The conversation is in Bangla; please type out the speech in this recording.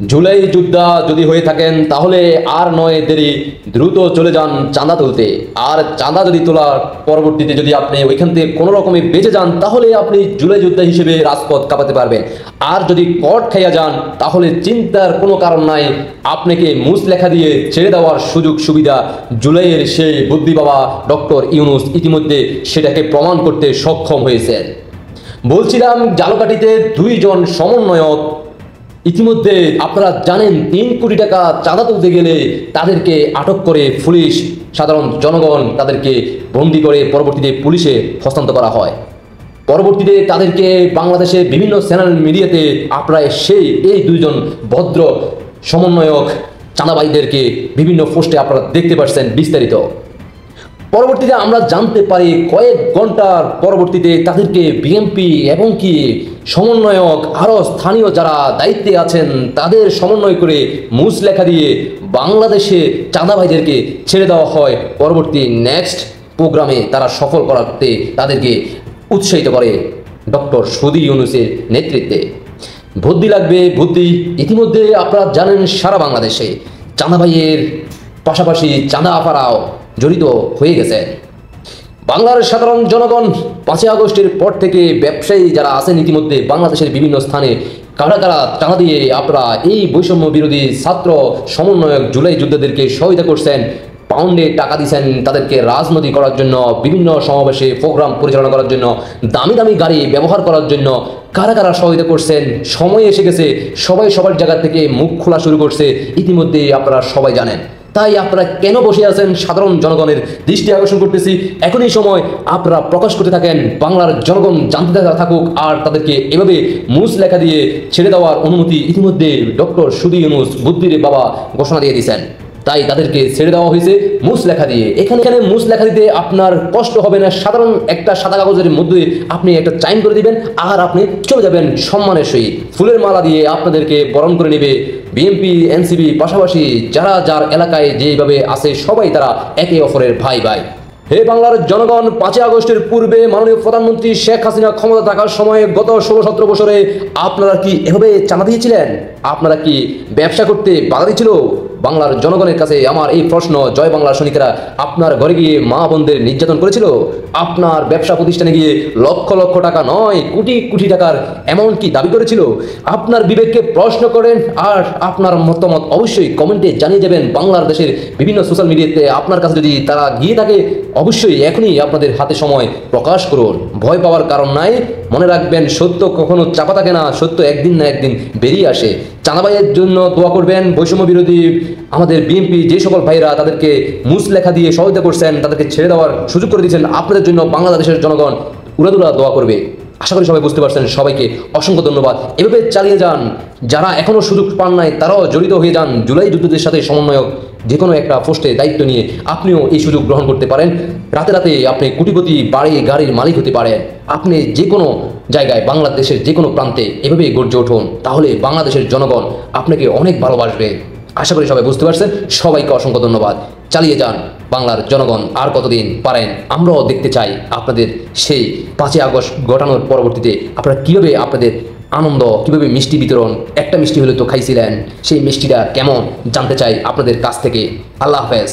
জুলাই যোদ্ধা যদি হয়ে থাকেন তাহলে আর নয় দেরি, দ্রুত চলে যান চাঁদা তুলতে। আর চাঁদা যদি তোলার পরবর্তীতে যদি আপনি ওইখান থেকে কোনো রকমে বেঁচে যান তাহলে আপনি জুলাই যোদ্ধা হিসেবে রাজপথ কাঁপাতে পারবেন। আর যদি কট খাইয়া যান তাহলে চিন্তার কোনো কারণ নাই, আপনাকে মুচলেখা দিয়ে ছেড়ে দেওয়ার সুযোগ সুবিধা জুলাইয়ের সেই বুদ্ধি বাবা ডক্টর ইউনূস ইতিমধ্যে সেটাকে প্রমাণ করতে সক্ষম হয়েছেন। বলছিলাম ঝালকাঠিতে দুইজন সমন্বয়ক ইতিমধ্যে আপনারা জানেন ৩ কোটি টাকা চাঁদা তুলতে গেলে তাদেরকে আটক করে পুলিশ, সাধারণ জনগণ তাদেরকে বন্দি করে পরবর্তীতে পুলিশে হস্তান্তর করা হয়। পরবর্তীতে তাদেরকে বাংলাদেশের বিভিন্ন চ্যানেল মিডিয়াতে আপনারা এই দুইজন ভদ্র সমন্বয়ক চাঁদাবাজদেরকে বিভিন্ন পোস্টে আপনারা দেখতে পাচ্ছেন বিস্তারিত। পরবর্তীতে আমরা জানতে পারি কয়েক ঘন্টার পরবর্তীতে তাদেরকে বিএনপি এবং কি সমন্বয়ক আরও স্থানীয় যারা দায়িত্বে আছেন তাদের সমন্বয় করে মুচলেখা দিয়ে বাংলাদেশে চাঁদাবাজদেরকে ছেড়ে দেওয়া হয়। পরবর্তী নেক্সট প্রোগ্রামে তারা সফল করাতে তাদেরকে উৎসাহিত করে ডক্টর সুধী ইউনূসের নেতৃত্বে। বুদ্ধি লাগবে বুদ্ধি। ইতিমধ্যে আপনারা জানেন সারা বাংলাদেশে চাঁদাবাজের পাশাপাশি চাঁদা আপারাও জড়িত হয়ে গেছে। বাংলার সাধারণ জনগণ ৫ই আগস্টের পর থেকে ব্যবসায়ী যারা আছেন ইতিমধ্যে বাংলাদেশের বিভিন্ন স্থানে কারা কারা চাঁদা দিয়ে আপনারা এই বৈষম্য বিরোধী ছাত্র সমন্বয়ক জুলাই যোদ্ধাদেরকে সহায়তা করছেন, পাউন্ডে টাকা দিচ্ছেন তাদেরকে রাজনীতি করার জন্য, বিভিন্ন সমাবেশে প্রোগ্রাম পরিচালনা করার জন্য, দামি দামি গাড়ি ব্যবহার করার জন্য কারা কারা সহায়তা করছেন। সময় এসে গেছে, সবাই সবার জায়গা থেকে মুখ খোলা শুরু করছে, ইতিমধ্যে আপনারা সবাই জানেন। তাই আপনারা কেন বসে আছেন সাধারণ জনগণের দৃষ্টি আকর্ষণ করতেছি, এখনই সময় আপনারা প্রকাশ করতে থাকেন, বাংলার জনগণ জানতে থাকুক। আর তাদেরকে এভাবে মুচলেখা দিয়ে ছেড়ে দেওয়ার অনুমতি ইতিমধ্যে ডক্টর সুধী ইউনূস বুদ্ধির বাবা ঘোষণা দিয়ে দিয়েছেন। তাই তাদেরকে ছেড়ে দেওয়া হয়েছে মুচলেখা দিয়ে। এখানে মুচলেখা দিতে আপনার কষ্ট হবে না, সাধারণ একটা সাদা কাগজের মধ্যে আপনি একটা চাইন করে দিবেন আর আপনি চলে যাবেন সম্মানের সহিত। ফুলের মালা দিয়ে আপনাদেরকে বরণ করে নেবে বিএনপি, এনসিপি, পাশাপাশি যারা যার এলাকায় যেভাবে আছে সবাই তারা একে অপরের ভাই ভাই। হে বাংলার জনগণ, 5ই আগস্টের পূর্বে মাননীয় প্রধানমন্ত্রী শেখ হাসিনা ক্ষমতা থাকার সময় গত 16-17 বছরে আপনারা কি এভাবে চাঁদা দিয়েছিলেন? আপনারা কি ব্যবসা করতে বাধা দিয়েছিল? বাংলার জনগণের কাছে আমার এই প্রশ্ন, জয় বাংলার সৈনিকেরা আপনার ঘরে গিয়ে মা বোনদের নির্যাতন করেছিল? আপনার ব্যবসা প্রতিষ্ঠানে গিয়ে লক্ষ লক্ষ টাকা নয় কোটি কোটি টাকার অ্যামাউন্ট কি দাবি করেছিল? আপনার বিবেককে প্রশ্ন করেন আর আপনার মতামত অবশ্যই কমেন্টে জানিয়ে যাবেন। বাংলাদেশের বিভিন্ন সোশ্যাল মিডিয়াতে আপনার কাছে যদি তারা গিয়ে থাকে অবশ্যই এখনই আপনাদের হাতে সময় প্রকাশ করুন। ভয় পাওয়ার কারণ নাই। মনে রাখবেন সত্য কখনো চাপা থাকে না, সত্য একদিন না একদিন বেরিয়ে আসে। চাঁদাবাজের জন্য দোয়া করবেন। বৈষম্য বিরোধী আমাদের বিএনপি যে সকল ভাইরা তাদেরকে মুচলেখা দিয়ে সহায়তা করছেন, তাদেরকে ছেড়ে দেওয়ার সুযোগ করে দিয়েছেন, আপনাদের জন্য বাংলাদেশের জনগণ উড়াদুরা দোয়া করবে। আশা করি সবাই বুঝতে পারছেন। সবাইকে অসংখ্য ধন্যবাদ। এভাবে চালিয়ে যান। যারা এখনও সুযোগ পান নাই তারাও জড়িত হয়ে যান। জুলাই যোদ্ধাদের সাথে সমন্বয়ক যে কোনো একটা পোস্টে দায়িত্ব নিয়ে আপনিও এই সুযোগ গ্রহণ করতে পারেন। রাতে রাতে আপনি কোটিপতি বাড়ি গাড়ির মালিক হতে পারেন। আপনি যে কোনো জায়গায় বাংলাদেশের যে কোনো প্রান্তে এভাবে গর্জে উঠুন, তাহলে বাংলাদেশের জনগণ আপনাকে অনেক ভালোবাসবে। আশা করি সবাই বুঝতে পারছেন। সবাইকে অসংখ্য ধন্যবাদ। চালিয়ে যান বাংলার জনগণ। আর কতদিন পারেন আমরাও দেখতে চাই আপনাদের সেই 5ই আগস্ট ঘটানোর পরবর্তীতে আপনারা কীভাবে আপনাদের আনন্দ, কীভাবে মিষ্টি বিতরণ, একটা মিষ্টি হলে তো খাইছিলেন, সেই মিষ্টিটা কেমন জানতে চাই আপনাদের কাছ থেকে। আল্লাহ হাফেজ।